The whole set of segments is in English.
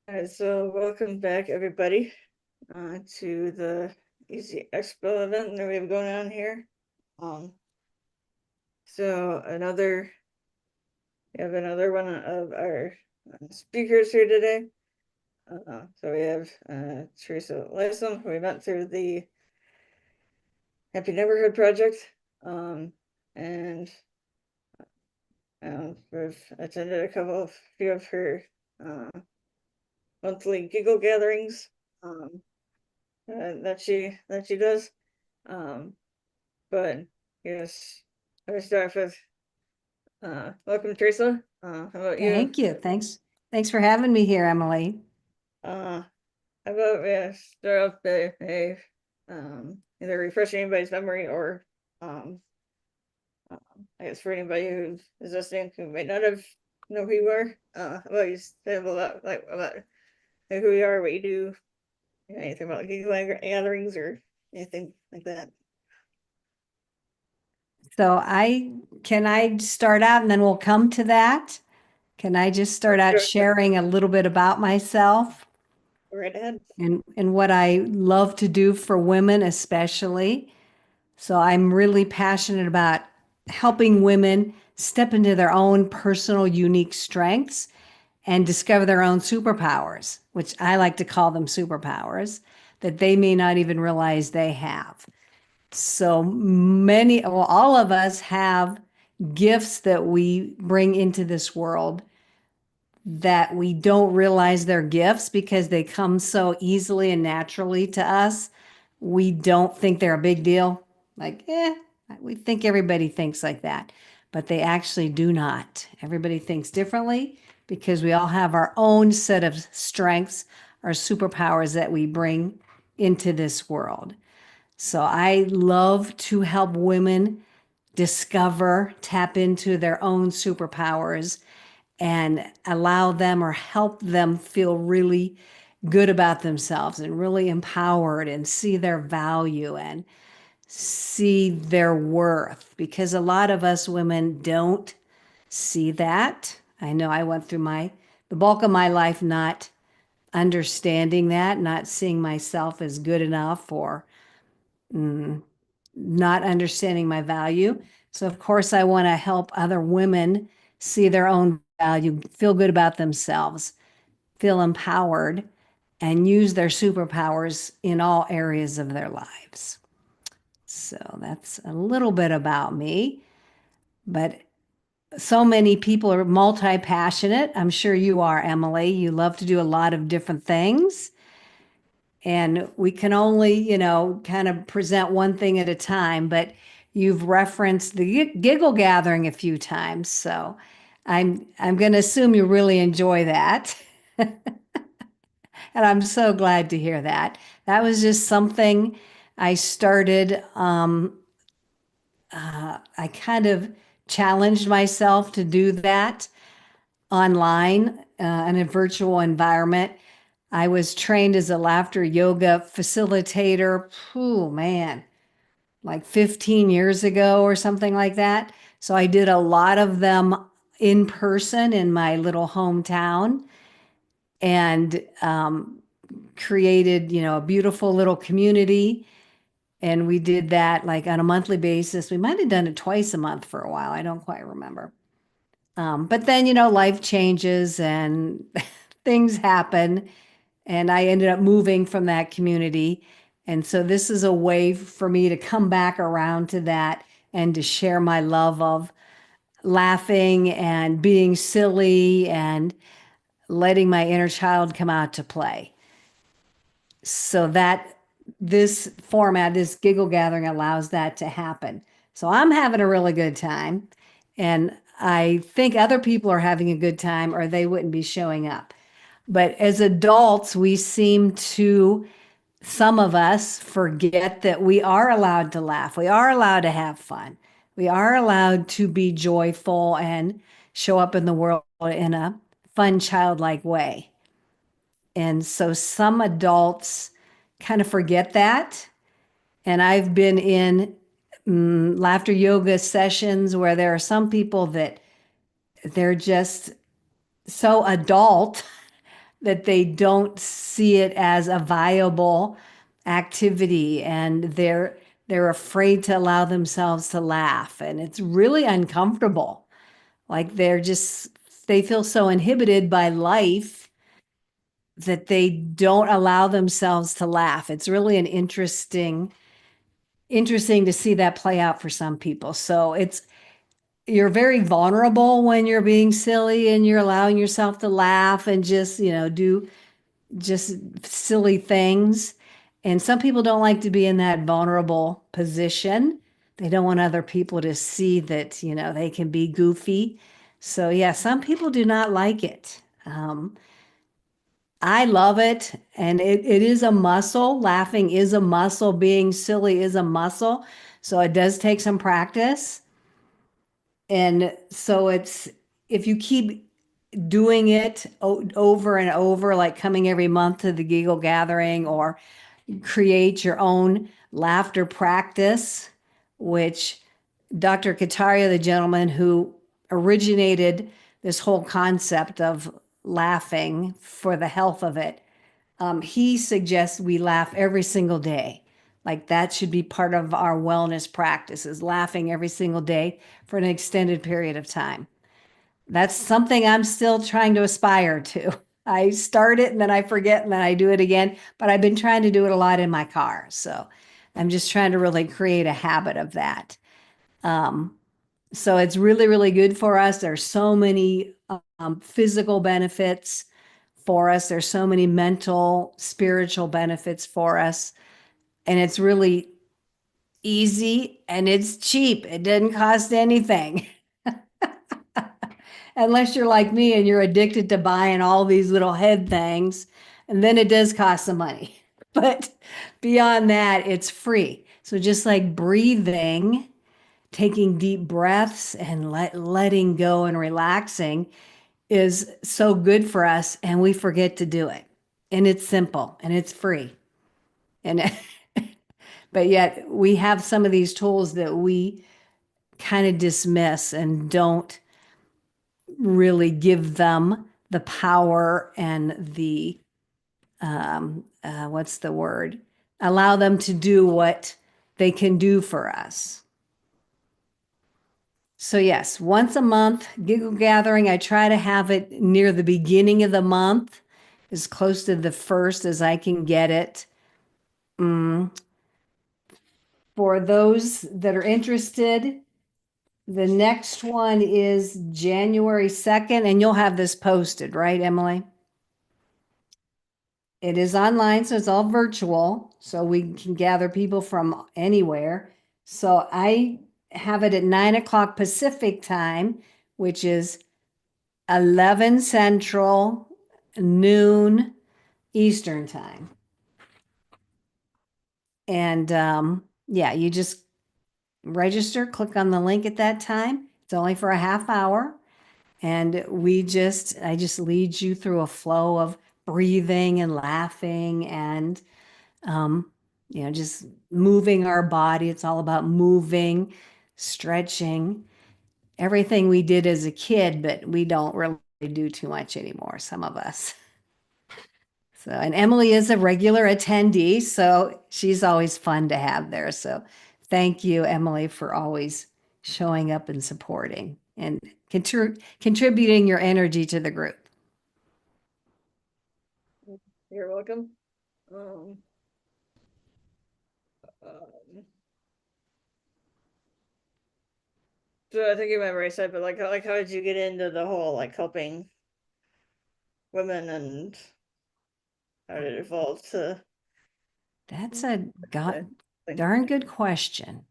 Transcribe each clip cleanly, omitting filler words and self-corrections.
All right, so welcome back, everybody, to the eZ-XPO event that we have going on here. Um, so we have another one of our speakers here today. So we have Teresa Lisum, who we met through the Happy Neighborhood Project, and we've attended a few of her monthly Giggle Gatherings. That she does. But yes, I would start with welcome, Teresa. How about you? Thank you. Thanks for having me here, Emily. How about we start off by either refreshing anybody's memory or I guess for anybody who is listening who might not have know who you are, how about you say a lot about who you are, what you do, anything about Giggle Gatherings or anything like that. So can I start out and then we'll come to that? Can I just start out Sure, sharing a little bit about myself go right ahead. and what I love to do for women especially? So I'm really passionate about helping women step into their own personal unique strengths and discover their own superpowers, which I like to call them superpowers that they may not even realize they have. So all of us have gifts that we bring into this world that we don't realize they're gifts because they come so easily and naturally to us. We don't think they're a big deal. We think everybody thinks like that, but they actually do not. Everybody thinks differently because we all have our own set of strengths, our superpowers that we bring into this world. So I love to help women discover, tap into their own superpowers and allow them or help them feel really good about themselves and really empowered and see their value and see their worth because a lot of us women don't see that. I know I went through the bulk of my life not understanding that, not seeing myself as good enough or not understanding my value. So, of course, I want to help other women see their own value, feel good about themselves, feel empowered, and use their superpowers in all areas of their lives. So, that's a little bit about me. But so many people are multi passionate. I'm sure you are, Emily. You love to do a lot of different things. And we can only, kind of present one thing at a time, but you've referenced the Giggle Gathering a few times, so I'm going to assume you really enjoy that. And I'm so glad to hear that. That was just something I started. I kind of challenged myself to do that online in a virtual environment. I was trained as a laughter yoga facilitator. Oh man, like 15 years ago or something like that. So I did a lot of them in person in my little hometown and created, a beautiful little community. And we did that like on a monthly basis. We might have done it twice a month for a while. I don't quite remember. But then, life changes and things happen. And I ended up moving from that community. And so this is a way for me to come back around to that and to share my love of laughing and being silly and letting my inner child come out to play. So that this format, this giggle gathering allows that to happen. So I'm having a really good time. And I think other people are having a good time or they wouldn't be showing up. But as adults, we seem to, some of us forget that we are allowed to laugh. We are allowed to have fun. We are allowed to be joyful and show up in the world in a fun, childlike way. And so some adults kind of forget that. And I've been in laughter yoga sessions where there are some people that they're just so adult that they don't see it as a viable activity, and they're afraid to allow themselves to laugh, and it's really uncomfortable. Like they feel so inhibited by life that they don't allow themselves to laugh. It's really an interesting to see that play out for some people. So you're very vulnerable when you're being silly and you're allowing yourself to laugh and just, do just silly things. And some people don't like to be in that vulnerable position. They don't want other people to see that, they can be goofy. So, yeah, some people do not like it. I love it. And it is a muscle. Laughing is a muscle. Being silly is a muscle. So it does take some practice. And so if you keep doing it over and over, like coming every month to the Giggle Gathering, or create your own laughter practice, which Dr. Kataria, the gentleman who originated this whole concept of laughing for the health of it, he suggests we laugh every single day. Like that should be part of our wellness practices, laughing every single day for an extended period of time. That's something I'm still trying to aspire to. I start it and then I forget and then I do it again, but I've been trying to do it a lot in my car. So I'm just trying to really create a habit of that. Um, so it's really, really good for us. There's so many physical benefits for us. There's so many mental, spiritual benefits for us. And it's really easy and it's cheap. It doesn't cost anything. Unless you're like me and you're addicted to buying all these little head things, and then it does cost some money. But beyond that, it's free. So just like breathing, taking deep breaths and letting go and relaxing is so good for us, and we forget to do it. And it's simple and it's free. And but yet we have some of these tools that we kind of dismiss and don't really give them the power and the what's the word? Allow them to do what they can do for us. So yes, once a month, Giggle Gathering. I try to have it near the beginning of the month, as close to the first as I can get it. For those that are interested, the next one is January 2nd, and you'll have this posted, right, Emily? It is online, so it's all virtual, so we can gather people from anywhere. So I have it at 9 o'clock Pacific time, which is 11 Central, noon Eastern time. And yeah, you just register, click on the link at that time. It's only for a half hour. And I just lead you through a flow of breathing and laughing and, just moving our body. It's all about moving, stretching, everything we did as a kid, but we don't really do too much anymore, some of us. So, and Emily is a regular attendee, so she's always fun to have there. So thank you, Emily, for always showing up and supporting and contributing your energy to the group. You're welcome. Um, um, so I think you remember I said, but how did you get into the whole like helping women, and how did it evolve to That's a that thing? darn good question.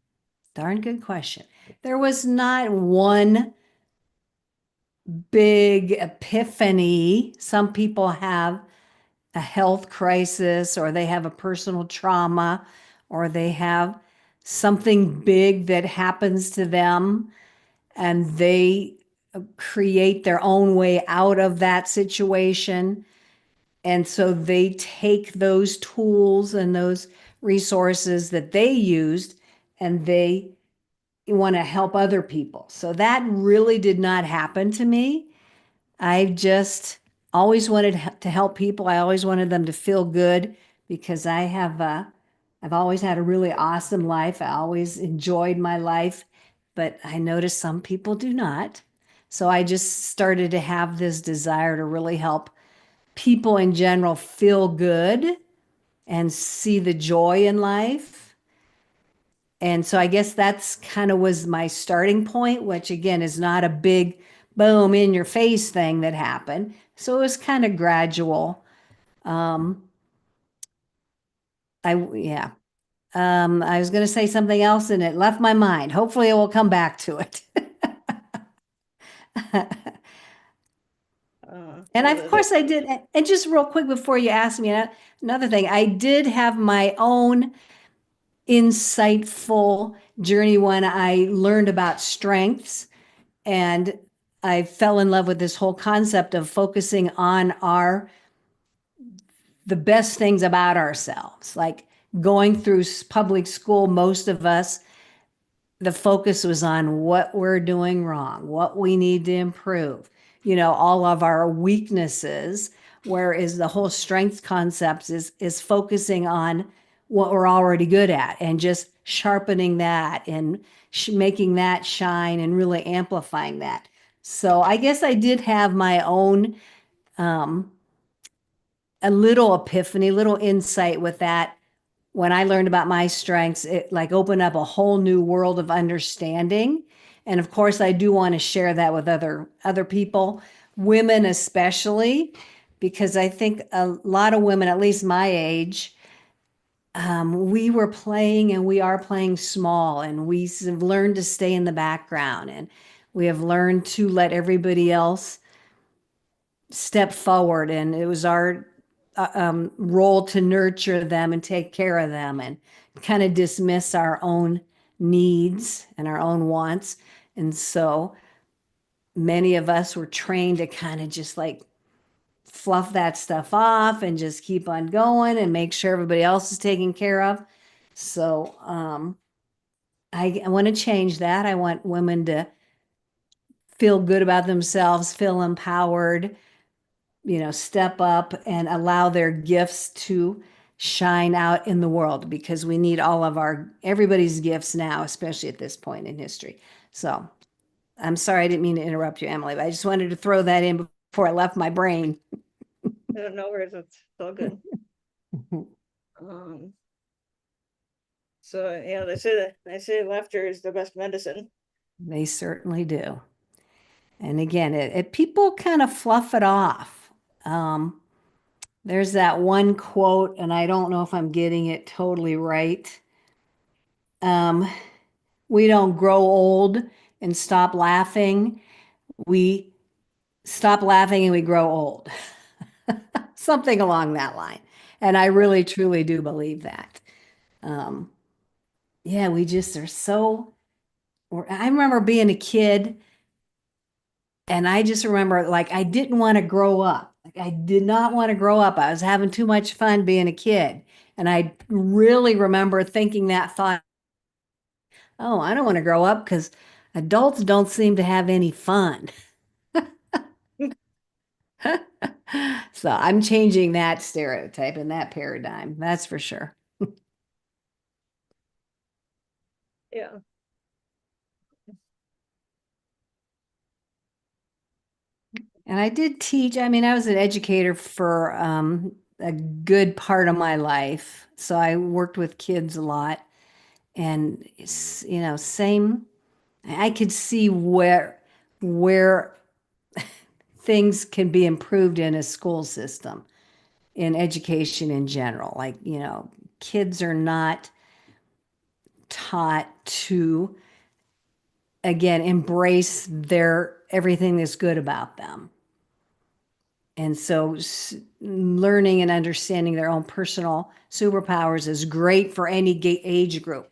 Darn good question. There was not one big epiphany. Some people have a health crisis, or they have a personal trauma, or they have something big that happens to them, and they create their own way out of that situation. And so they take those tools and those resources that they used, and they want to help other people. So that really did not happen to me. I just always wanted to help people. I always wanted them to feel good because I've always had a really awesome life. I always enjoyed my life, but I noticed some people do not. So I just started to have this desire to really help people in general feel good and see the joy in life. And so I guess that's kind of was my starting point, which again is not a big boom in your face thing that happened. So it was kind of gradual. Um, yeah. I was going to say something else and it left my mind. Hopefully, it will come back to it. And Well, of course, I did. And just real quick before you ask me another thing, I did have my own insightful journey when I learned about strengths and I fell in love with this whole concept of focusing on the best things about ourselves. Like going through public school, most of us, the focus was on what we're doing wrong, what we need to improve, all of our weaknesses. Whereas the whole strength concepts is focusing on what we're already good at and just sharpening that and making that shine and really amplifying that. So I guess I did have my own um, a little epiphany, little insight with that. When I learned about my strengths, it like opened up a whole new world of understanding. And of course, I do want to share that with other people, women especially, because I think a lot of women, at least my age, we were playing and we are playing small, and we have learned to stay in the background, and we have learned to let everybody else step forward. And it was our role to nurture them and take care of them and kind of dismiss our own needs and our own wants. And so many of us were trained to kind of just like fluff that stuff off and just keep on going and make sure everybody else is taken care of. So I want to change that. I want women to feel good about themselves, feel empowered, step up and allow their gifts to shine out in the world, because we need all of everybody's gifts now, especially at this point in history. So I'm sorry, I didn't mean to interrupt you, Emily, but I just wanted to throw that in before I left my brain. no worries, it's all good. So yeah, they say laughter is the best medicine. They certainly do. And again, people kind of fluff it off. There's that one quote, and I don't know if I'm getting it totally right. Um, we don't grow old and stop laughing. We stop laughing and we grow old. Something along that line. And I really, truly do believe that. Um, yeah, we just are so. I remember being a kid, and I just remember like I didn't want to grow up. Like I did not want to grow up. I was having too much fun being a kid. And I really remember thinking that thought, oh, I don't want to grow up because adults don't seem to have any fun. So I'm changing that stereotype and that paradigm. That's for sure. Yeah. And I did teach. I mean, I was an educator for a good part of my life. So I worked with kids a lot. And, same, I could see where things can be improved in a school system, in education in general. Like, kids are not taught to, again, embrace everything that's good about them. And so learning and understanding their own personal superpowers is great for any age group.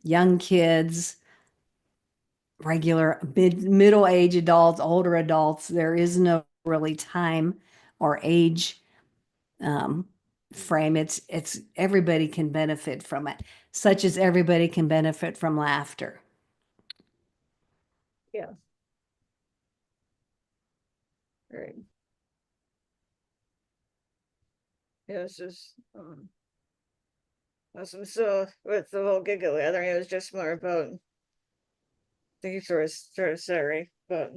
Young kids, regular middle age adults, older adults, there is no really time or age frame. It's everybody can benefit from it, such as everybody can benefit from laughter. Yeah. Right. it was just awesome. So with the whole Giggle Gathering, it was just more about, I think you sort of said it right, but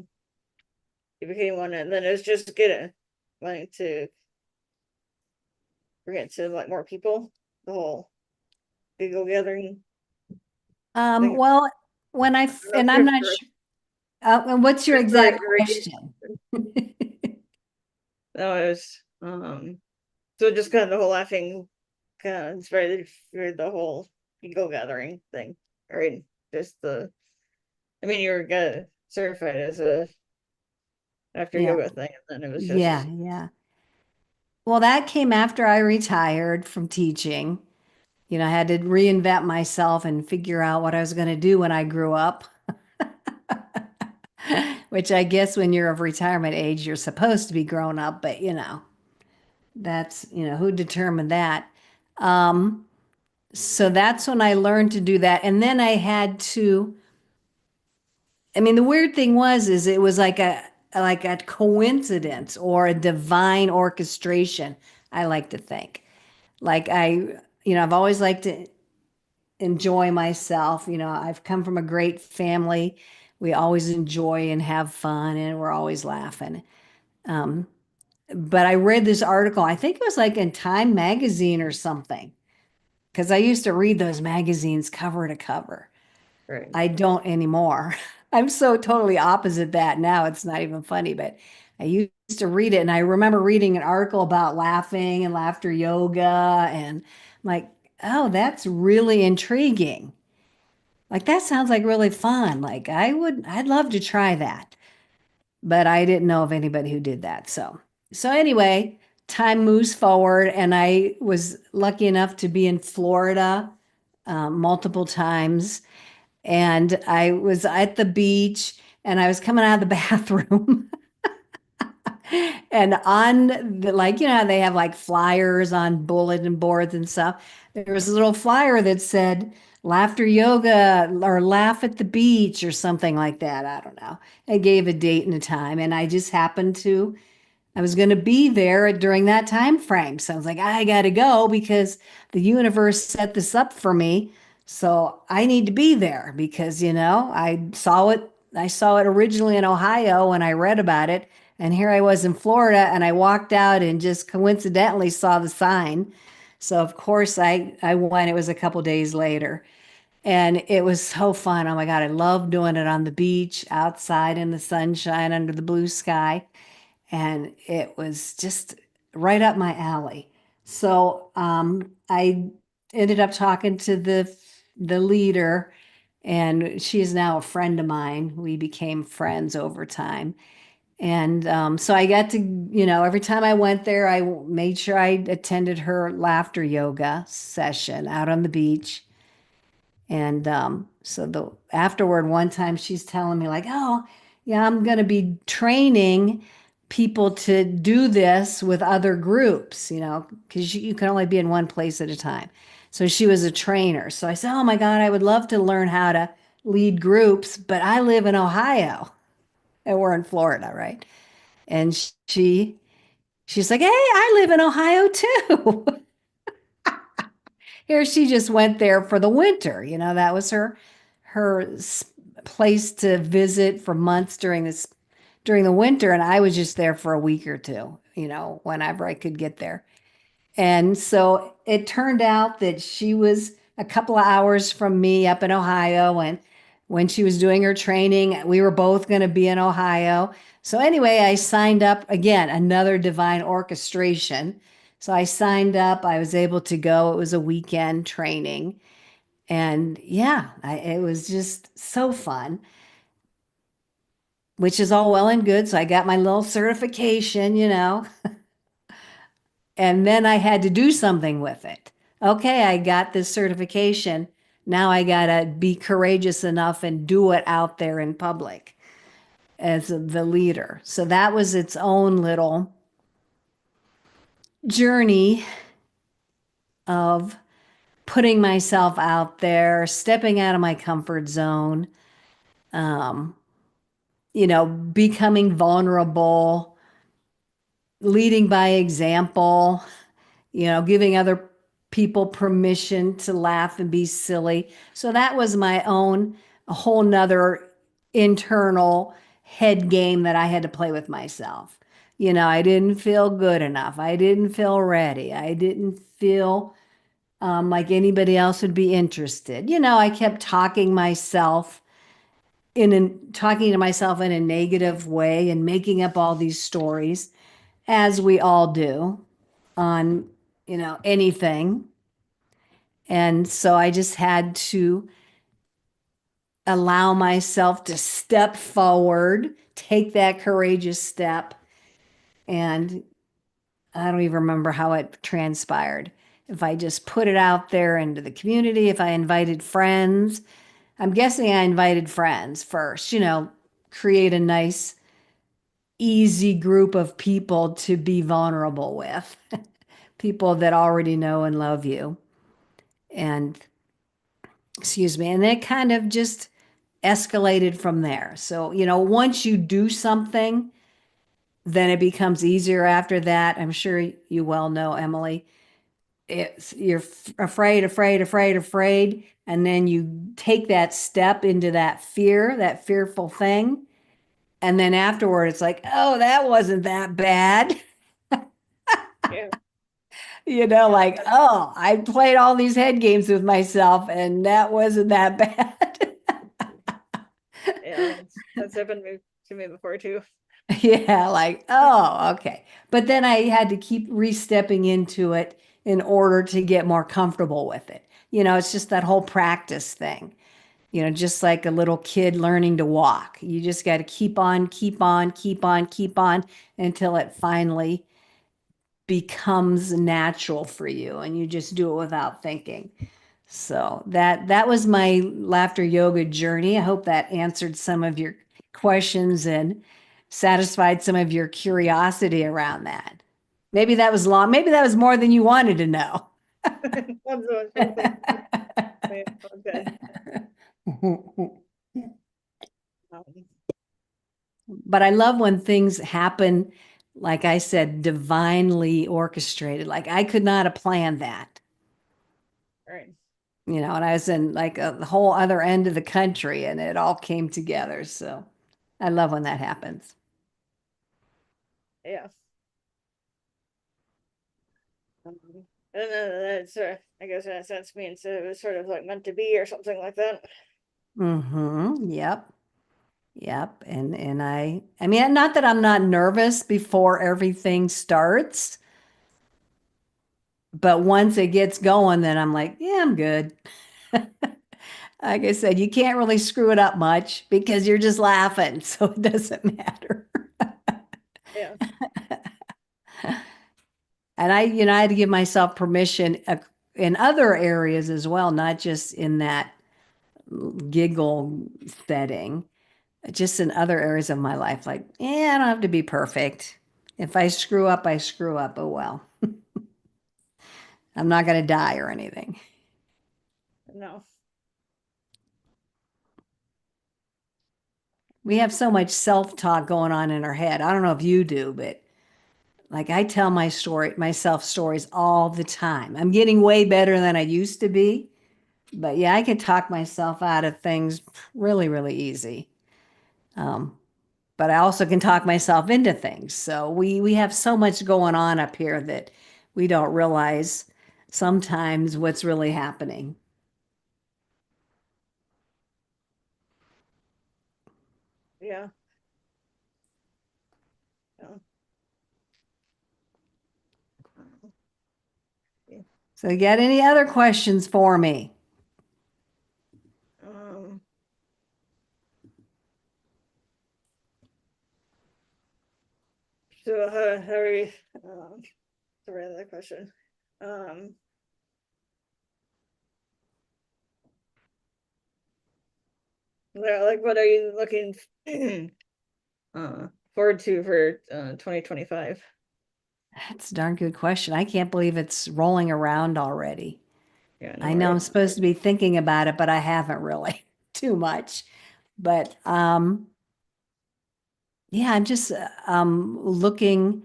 you became one, and then it was just getting wanting to bring it to like more people. The whole Giggle Gathering thing. Well, I'm not and sure I'm if not you're sure, and what's your exact right. question? No, it was so just kind of the whole laughing kind of inspired for the whole Giggle Gathering thing. Right. Just the I mean you were got certified as a after Yeah, yoga thing, and then it was yeah, just yeah. Well, that came after I retired from teaching. I had to reinvent myself and figure out what I was going to do when I grew up, which I guess when you're of retirement age, you're supposed to be grown up, but that's, who determined that? Um, so that's when I learned to do that. And then I had to, I mean, the weird thing is it was like a coincidence or a divine orchestration, I like to think. Like I've always liked to enjoy myself. I've come from a great family. We always enjoy and have fun, and we're always laughing. Um, but I read this article, I think it was like in Time magazine or something, because I used to read those magazines cover to cover. right. I don't anymore. I'm so totally opposite that now. It's not even funny, but I used to read it. And I remember reading an article about laughing and laughter yoga. And I'm like, oh, that's really intriguing. Like, that sounds like really fun. Like, I'd love to try that. But I didn't know of anybody who did that. So anyway, time moves forward. And I was lucky enough to be in Florida multiple times, and I was at the beach and I was coming out of the bathroom and on the, like, how they have like flyers on bulletin boards and stuff. There was a little flyer that said laughter yoga or laugh at the beach or something like that. I don't know. It gave a date and a time, and I just happened to I was going to be there during that time frame. So I was like, I got to go because the universe set this up for me. So I need to be there because, I saw it originally in Ohio when I read about it. And here I was in Florida, and I walked out and just coincidentally saw the sign. So of course I went. It was a couple days later. And it was so fun. Oh my God, I love doing it on the beach, outside in the sunshine, under the blue sky, and it was just right up my alley. So I ended up talking to the leader, and she is now a friend of mine. We became friends over time. And so I got to, every time I went there, I made sure I attended her laughter yoga session out on the beach. And so the afterward, one time she's telling me like, oh, yeah, I'm going to be training people to do this with other groups, because you can only be in one place at a time. So she was a trainer. So I said, oh my God, I would love to learn how to lead groups, but I live in Ohio and we're in Florida, right? And she's like, hey, I live in Ohio too. Here she just went there for the winter. That was her place to visit for months during the winter, and I was just there for a week or two, whenever I could get there. And so it turned out that she was a couple of hours from me up in Ohio. And when she was doing her training, we were both going to be in Ohio. So anyway, I signed up again, another divine orchestration. So I signed up, I was able to go. It was a weekend training. And yeah, it was just so fun, which is all well and good. So I got my little certification, and then I had to do something with it. Okay, I got this certification. Now I got to be courageous enough and do it out there in public as the leader. So that was its own little journey of putting myself out there, stepping out of my comfort zone, um, becoming vulnerable, leading by example, giving other people permission to laugh and be silly. So that was my own, a whole nother internal head game that I had to play with myself. I didn't feel good enough. I didn't feel ready. I didn't feel like anybody else would be interested. I kept talking to myself in a negative way and making up all these stories, as we all do on, anything. And so I just had to allow myself to step forward, take that courageous step. And I don't even remember how it transpired. If I just put it out there into the community, if I invited friends, I'm guessing I invited friends first, create a nice, easy group of people to be vulnerable with, people that already know and love you. And excuse me, and it kind of just escalated from there. So, once you do something, then it becomes easier after that. I'm sure you well know, Emily. You're afraid, afraid, afraid, afraid, and then you take that step into that fear, that fearful thing, and then afterward, it's like, oh, that wasn't that bad. Yeah. Yeah. Like, oh, I played all these head games with myself, and that wasn't that bad. Yeah. That's happened to me before too. Yeah, like, oh, okay. But then I had to keep re-stepping into it in order to get more comfortable with it. It's just that whole practice thing, just like a little kid learning to walk. You just got to keep on, keep on, keep on, keep on until it finally becomes natural for you and you just do it without thinking. So that was my laughter yoga journey. I hope that answered some of your questions and satisfied some of your curiosity around that. Maybe that was long. Maybe that was more than you wanted to know. Okay. Um, But I love when things happen, like I said, divinely orchestrated. Like I could not have planned that. right. And I was in like the whole other end of the country and it all came together. So I love when that happens. Yeah. Um, and then that's I guess in a sense means it was sort of like meant to be or something like that. Mm-hmm. Yep. Yep. And I mean, not that I'm not nervous before everything starts, but once it gets going, then I'm like, yeah, I'm good. Like I said, you can't really screw it up much because you're just laughing, so it doesn't matter. Yeah. And I had to give myself permission in other areas as well, not just in that giggle setting, just in other areas of my life. Like, yeah, I don't have to be perfect. If I screw up, I screw up. Oh well, I'm not going to die or anything. No. We have so much self-talk going on in our head. I don't know if you do, but like I tell myself stories all the time. I'm getting way better than I used to be, but yeah, I can talk myself out of things really, really easy. Um, but I also can talk myself into things. So we have so much going on up here that we don't realize sometimes what's really happening. Yeah. No. Yeah. So you got any other questions for me? Um, so how are you, sorry, another question. Um, like what are you looking forward to for 2025? That's a darn good question. I can't believe it's rolling around already. Yeah, I know, I know I'm right? supposed to be thinking about it, but I haven't really too much. But yeah, I'm just looking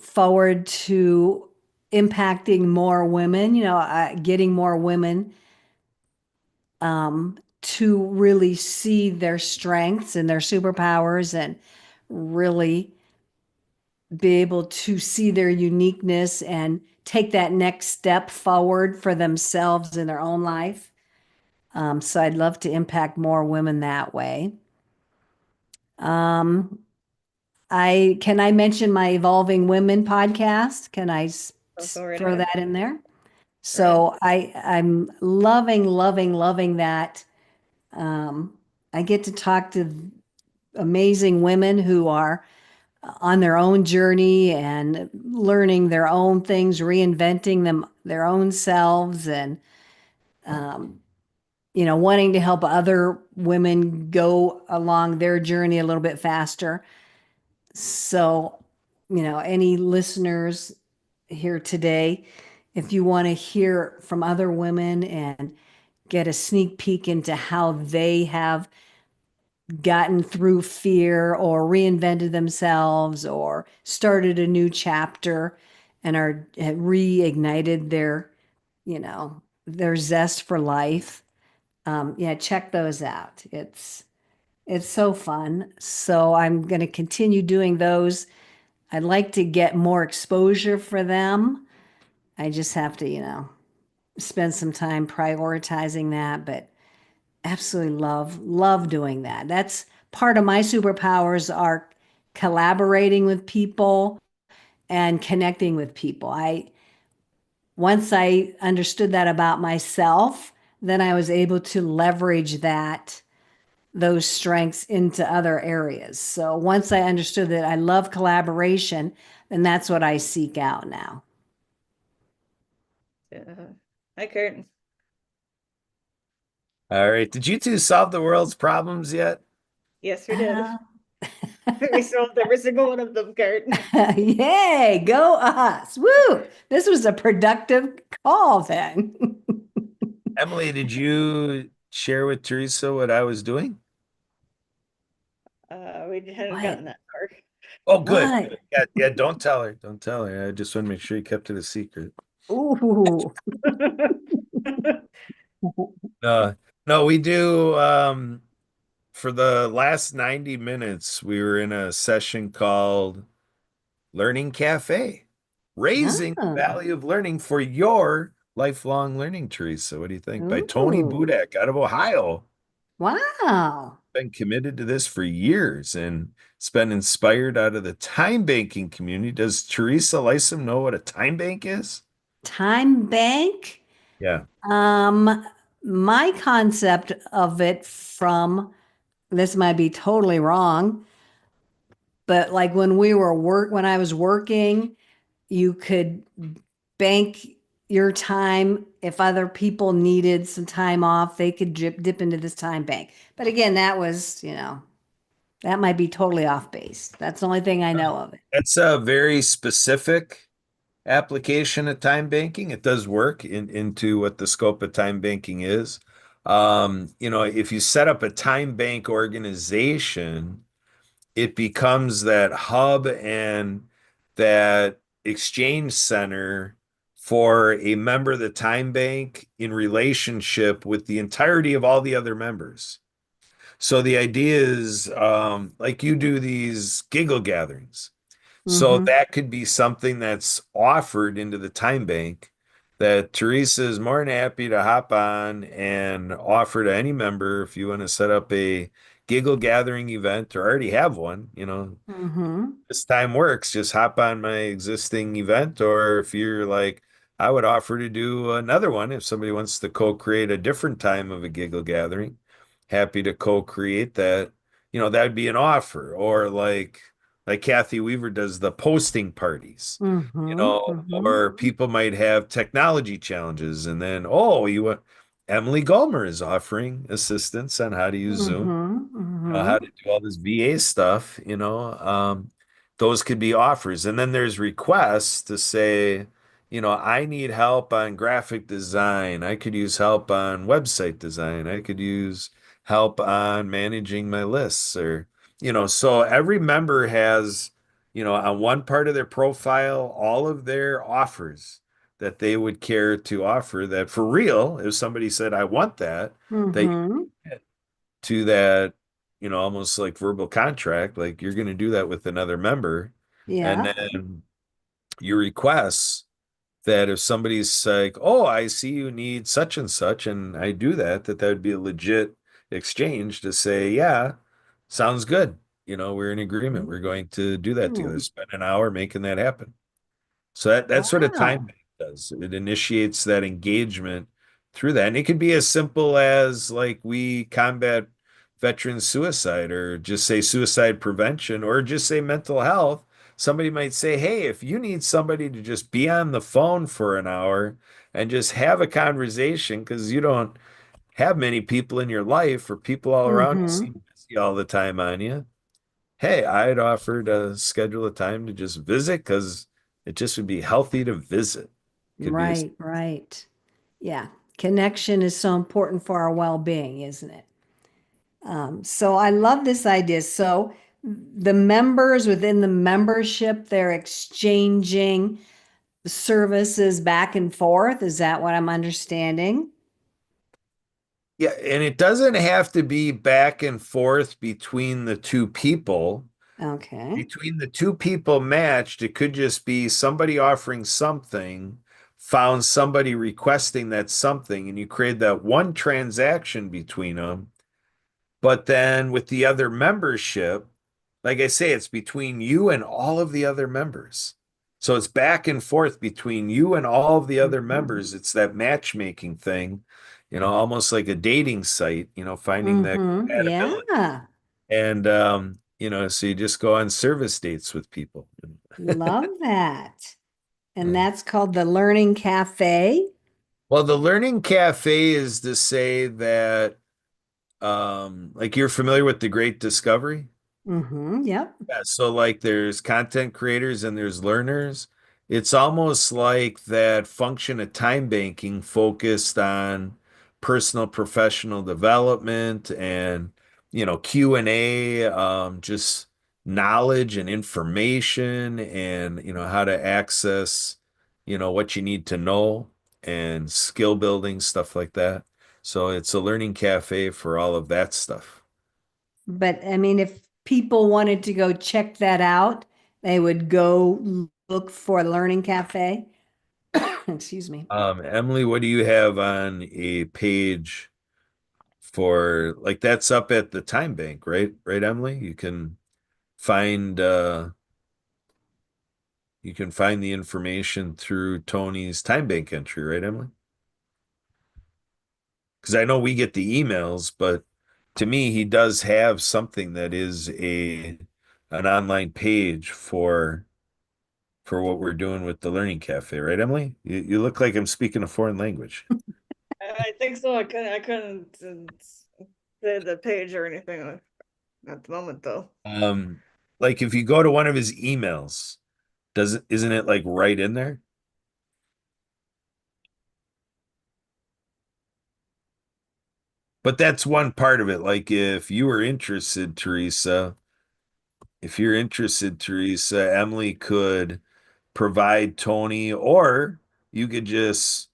forward to impacting more women, getting more women to really see their strengths and their superpowers and really be able to see their uniqueness and take that next step forward for themselves in their own life. So I'd love to impact more women that way. Um, I mention my Evolving Women podcast? Can I So go right throw ahead. that in there? Go ahead. So I'm loving, loving, loving that. I get to talk to amazing women who are on their own journey and learning their own things, reinventing them their own selves, and um, wanting to help other women go along their journey a little bit faster. So, any listeners here today, if you want to hear from other women and get a sneak peek into how they have gotten through fear or reinvented themselves or started a new chapter and are have reignited their zest for life. Yeah, check those out. It's so fun. So I'm going to continue doing those. I'd like to get more exposure for them. I just have to, spend some time prioritizing that, but absolutely love doing that. That's part of my superpowers are collaborating with people and connecting with people. I Once I understood that about myself, then I was able to leverage those strengths into other areas. So once I understood that I love collaboration, then that's what I seek out now. Hi, Kurt. All right. Did you two solve the world's problems yet? Yes, we did. Uh, We solved every single one of them, Kurt. Yay, go us. Woo! This was a productive call then. Emily, did you share with Teresa what I was doing? We hadn't What? gotten that far. Oh, good. What? Good. Yeah, yeah, don't tell her. Don't tell her. I just want to make sure you kept it a secret. Ooh. No, no, we do for the last 90 minutes, we were in a session called Learning Cafe, raising the Oh. value of learning for your lifelong learning, Teresa. What do you think? By Tony Ooh. Budek out of Ohio. Wow. Been committed to this for years and it's been inspired out of the time banking community. Does Teresa Lisum know what a time bank is? Time bank? Yeah. Um, my concept of it from this might be totally wrong, but like when I was working, you could bank your time. If other people needed some time off, they could dip into this time bank. But again, that might be totally off base. That's the only thing I know of it. It's a very specific application of time banking. It does work into what the scope of time banking is. If you set up a time bank organization, it becomes that hub and that exchange center for a member of the time bank in relationship with the entirety of all the other members. So the idea is like you do these giggle gatherings. So Mm-hmm. that could be something that's offered into the time bank that Teresa is more than happy to hop on and offer to any member if you want to set up a giggle gathering event or already have one, Mm-hmm. this time works. Just hop on my existing event, or if you're like, I would offer to do another one if somebody wants to co-create a different time of a giggle gathering. Happy to co-create that. That'd be an offer. Or like Kathy Weaver does the posting parties, Mm-hmm. Mm-hmm. or people might have technology challenges, and then Emily Gulmer is offering assistance on how to use Zoom, Mm-hmm. how Mm-hmm. to do all this VA stuff, those could be offers. And then there's requests to say, I need help on graphic design. I could use help on website design. I could use help on managing my lists so every member has, on one part of their profile, all of their offers. that they would care to offer that for real. If somebody said, I want that, that you Mm-hmm. get to that, almost like verbal contract, like you're going to do that with another member. And Yeah. then your requests that if somebody's like, oh, I see you need such and such, and I do that, that would be a legit exchange to say, yeah, sounds good. We're in agreement. We're going to do that together, Hmm. spend an hour making that happen. So that's what a time Wow. bank does. It initiates that engagement through that. And it could be as simple as like we combat veteran suicide or just say suicide prevention or just say mental health. Somebody might say, hey, if you need somebody to just be on the phone for an hour and just have a conversation because you don't have many people in your life or people all around you Mm-hmm. seem busy all the time on you. Hey, I'd offer to schedule a time to just visit because it just would be healthy to visit. Could be a, Right, right. Yeah. Connection is so important for our well-being, isn't it? So I love this idea. So the members within the membership, they're exchanging services back and forth. Is that what I'm understanding? yeah, and it doesn't have to be back and forth between the two people. Okay. Between the two people matched, it could just be somebody offering something, found somebody requesting that something, and you create that one transaction between them. But then with the other membership, like I say, it's between you and all of the other members. So it's back and forth between you and all of the other members. It's that matchmaking thing, almost like a dating site, finding that Mm-hmm. compatibility. Yeah. And, so you just go on service dates with people. Love that. And Uh, that's called the Learning Cafe. well, the Learning Cafe is to say that, like you're familiar with the Great Discovery? Mm-hmm. Yep. Yeah, so like there's content creators and there's learners. It's almost like that function of time banking focused on personal professional development and Q&A, just knowledge and information and how to access what you need to know and skill building stuff like that. So it's a learning cafe for all of that stuff. But I mean, if people wanted to go check that out, they would go look for Learning Cafe. Excuse me. Emily, what do you have on a page for like that's up at the time bank, right? Right, Emily? Find uh you can find the information through Tony's time bank entry, right, Emily? Because I know we get the emails, but to me, he does have something that is a an online page for what we're doing with the Learning Cafe, right, Emily? You look like I'm speaking a foreign language. I think so. I couldn't say the page or anything at the moment though. Um, like if you go to one of his emails, isn't it like right in there? But that's one part of it. Like if you were interested, Teresa, if you're interested, Teresa, Emily could provide Tony, or you could just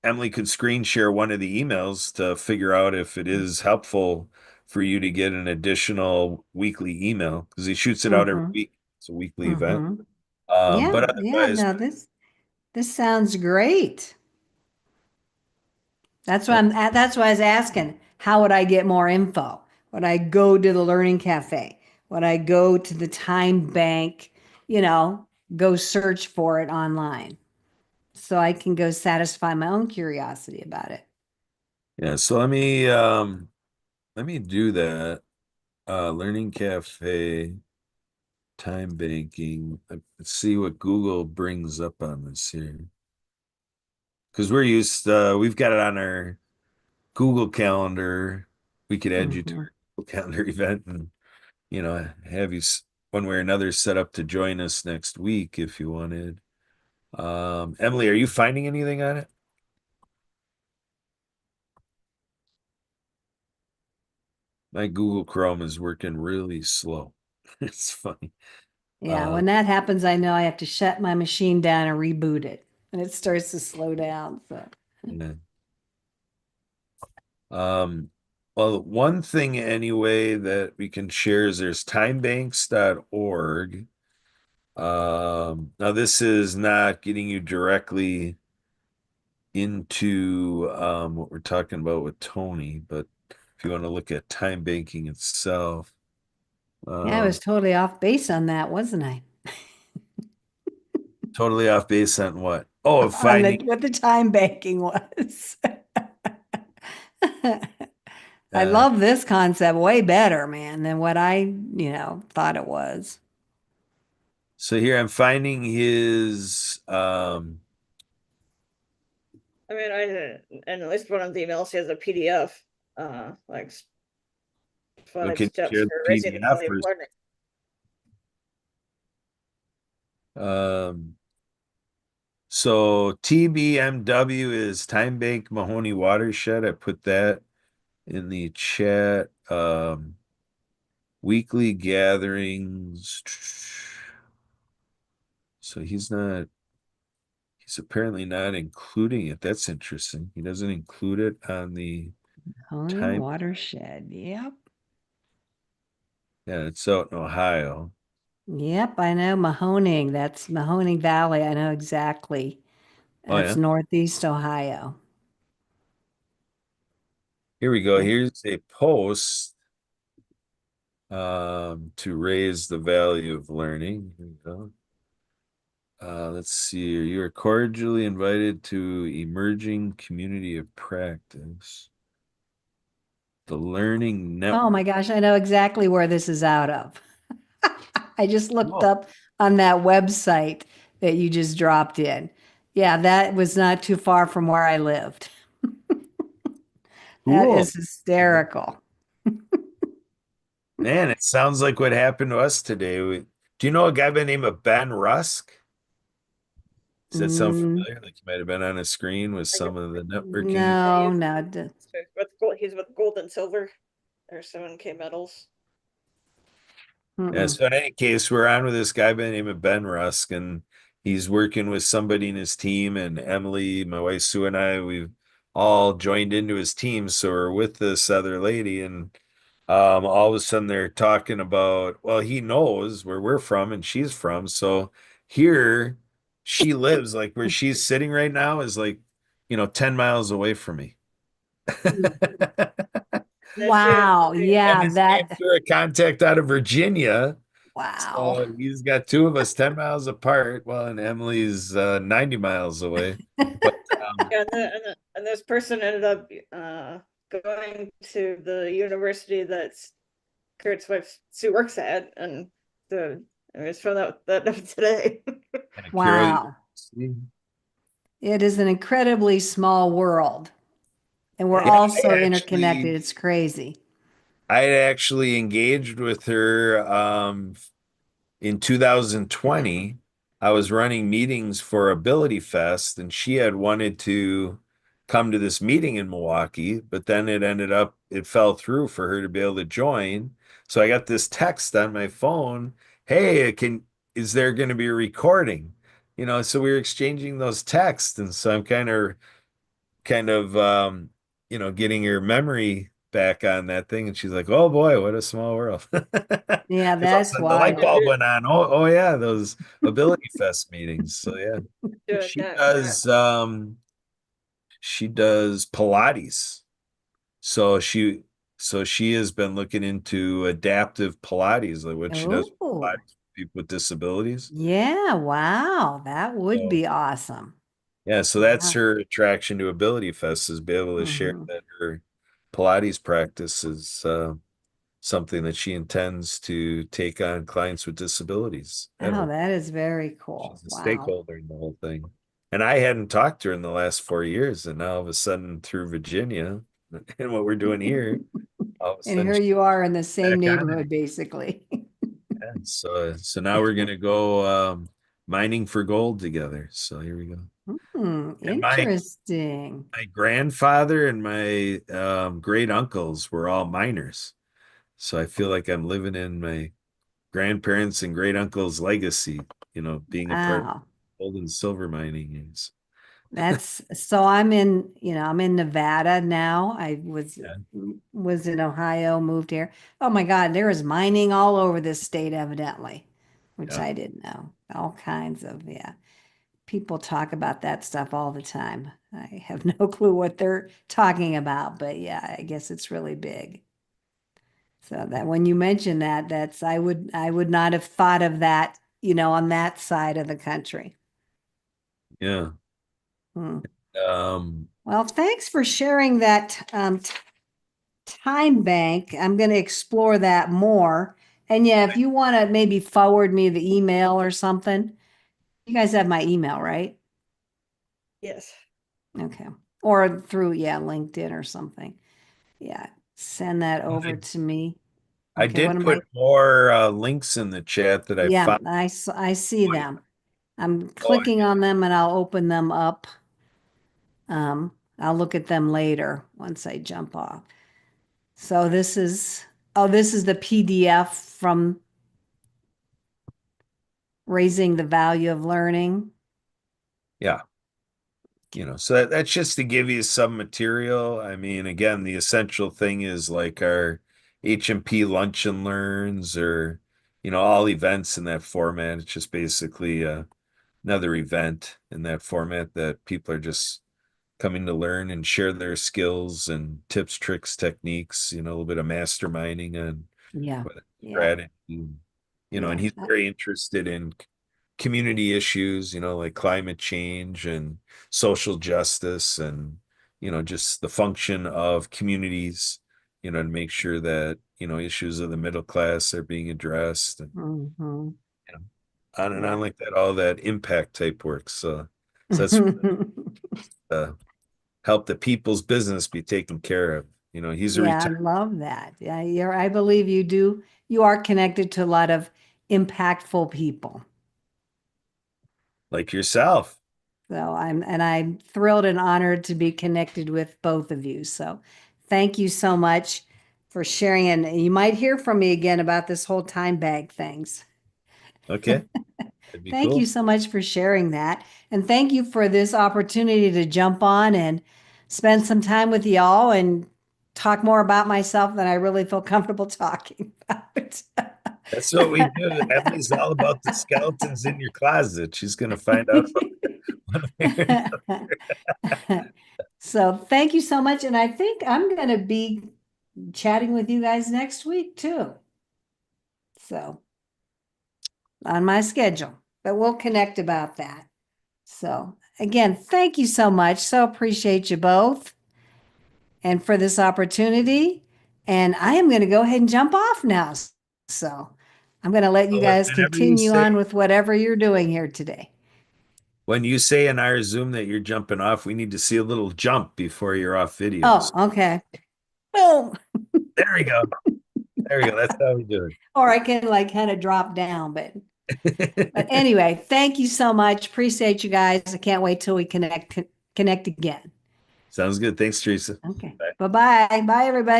Emily could screen share one of the emails to figure out if it is helpful for you to get an additional weekly email because he shoots it out every Mm-hmm. week. It's a weekly event. Mm-hmm. Yeah, But yeah, otherwise, no, this sounds great. That's why I was asking, how would I get more info? Would I go to the Learning Cafe? Would I go to the time bank, you know, go search for it online so I can go satisfy my own curiosity about it? yeah, so let me do that. Learning Cafe, time banking. Let's see what Google brings up on this here. Because we've got it on our Google Calendar. We could add you to Hmm. our Google Calendar event and, have you one way or another set up to join us next week if you wanted. Emily, are you finding anything on it? My Google Chrome is working really slow. It's funny. Yeah, Uh, when that happens, I know I have to shut my machine down and reboot it. and it starts to slow down. So Yeah. Well, one thing anyway that we can share is there's timebanks.org. Now this is not getting you directly into what we're talking about with Tony, but if you want to look at time banking itself, yeah, I was totally off base on that, wasn't I? totally off base on what? Oh, On the finding what the time banking was. I uh love this concept way better, man, than what I, thought it was. so here I'm finding his I mean, and at least one of the emails he has a PDF, like we 5 can steps share the for raising the PDF value of or learning. so TBMW is Time Bank Mahoney Watershed. I put that in the chat. Weekly gatherings. So he's apparently not including it. That's interesting. He doesn't include it on the Honey time. Watershed. Yep. Yeah, it's out in Ohio. Yep, I know Mahoning. That's Mahoning Valley. I know exactly. Oh That's yeah. Northeast Ohio. Here we go. Yep. Here's a post to raise the value of learning. Here we go. Let's see here. You are cordially invited to emerging community of practice. The Learning Oh Network. my gosh, I know exactly where this is out of. I just looked Oh, up on that website that you just dropped in. Yeah, that was not too far from where I lived. That cool. is hysterical. Man, it sounds like what happened to us today. Do you know a guy by the name of Ben Rusk? Does that sound Mm, familiar? Like he might have been on a screen with Like, some of the networking. yeah, no, no. he's with gold and silver. There's 7K medals. Yeah, Mm-mm. so in any case, we're on with this guy by the name of Ben Rusk, and he's working with somebody in his team. And Emily, my wife Sue, and I, we've all joined into his team. So we're with this other lady, and all of a sudden they're talking about, well, he knows where we're from and she's from. So here she lives, like where she's sitting right now is like, 10 miles away from me. That she, Wow. And Yeah, this came that, through a contact out of Virginia. wow. So he's got two of us 10 miles apart. Well, and Emily's 90 miles away. But yeah, and this person ended up going to the university that's Kurt's wife Sue works at, and I just found out that today. kind of Wow. curiosity. It is an incredibly small world, and we're Yeah, all I so interconnected. actually It's crazy. I actually engaged with her in 2020. I was running meetings for Ability Fest, and she had wanted to come to this meeting in Milwaukee, but then it fell through for her to be able to join. So I got this text on my phone, "Hey, is there going to be a recording?" So we were exchanging those texts, and so I'm kind of getting her memory back on that thing, and she's like, "Oh boy, what a small world!" Yeah, Because all of a that's sudden the light bulb wild. went on. Oh yeah, those Ability Fest meetings. So yeah, Doing she that, does um she does Pilates. So she has been looking into adaptive Pilates, like what she does for Oh, Pilates for people with disabilities. yeah. Wow. That would So be awesome. yeah, so that's Wow. her attraction to Ability Fest is be able to share Mhm. that her Pilates practice is something that she intends to take on clients with disabilities at Oh, her. that is very cool. She's a Wow. stakeholder in the whole thing. And I hadn't talked to her in the last 4 years, and now all of a sudden through Virginia and what we're doing here, all of a And sudden here she's you are in the same back on it neighborhood, basically. again. So now we're gonna go mining for gold together. So here we go. And my Interesting. my grandfather and my great uncles were all miners. So I feel like I'm living in my grandparents and great uncles' legacy, being a part of Wow. gold and silver mining. So I'm in, I'm in Nevada now. I Yeah. was in Ohio, moved here. Oh my God, there is mining all over this state, evidently, which Yeah. I didn't know. All kinds of, yeah. People talk about that stuff all the time. I have no clue what they're talking about, but yeah, I guess it's really big. So that when you mention that, I would not have thought of that, on that side of the country. Yeah. Hmm. Um, Well, thanks for sharing that time bank. I'm going to explore that more. And yeah, if you want to maybe forward me the email or something, you guys have my email, right? Yes. Okay. Or through, yeah, LinkedIn or something. Yeah. Send that over to me. I Okay. What did am put I? more links in the chat that I Yeah, found. I see them. I'm Oh, clicking on them and I'll open them up. I'll look at them later once I jump off. So this is the PDF from Raising the Value of Learning. yeah. So that's just to give you some material. I mean, again, the essential thing is like our HMP lunch and learns or, all events in that format. It's just basically another event in that format that people are just coming to learn and share their skills and tips, tricks, techniques, a little bit of masterminding on Yeah. whether it's Yeah. strategy, and Yeah. he's very interested in community issues, like climate change and social justice and, just the function of communities, to make sure that, issues of the middle class are being addressed and, Mhm. you know, on and on Yeah. like that, all that impact type work. So that's uh, help the people's business be taken care of. He's a Yeah, I retired love that. Yeah, I believe you do. You are connected to a lot of impactful people. like yourself. So I'm thrilled and honored to be connected with both of you. So thank you so much for sharing. And you might hear from me again about this whole time bag things. Okay, that'd be Thank you cool. so much for sharing that. And thank you for this opportunity to jump on and spend some time with y'all and talk more about myself than I really feel comfortable talking about. That's what we do. Emily's all about the skeletons in your closet. She's going to find out one way or So thank you so much. And I think I'm going to be chatting with you guys next week too. So on my schedule, but we'll connect about that. So again, thank you so much. So appreciate you both and for this opportunity. And I am going to go ahead and jump off now. So I'm going to let you So guys whenever you continue say on with whatever you're doing here today. when you say in our Zoom that you're jumping off, we need to see a little jump before you're off videos. Oh, okay. Boom. There we go. There we go. That's how we do Or I can like kind of drop down, but it. anyway, thank you so much. Appreciate you guys. I can't wait till we connect again. Sounds good. Thanks, Teresa. Okay. Bye. Bye-bye. Bye, everybody.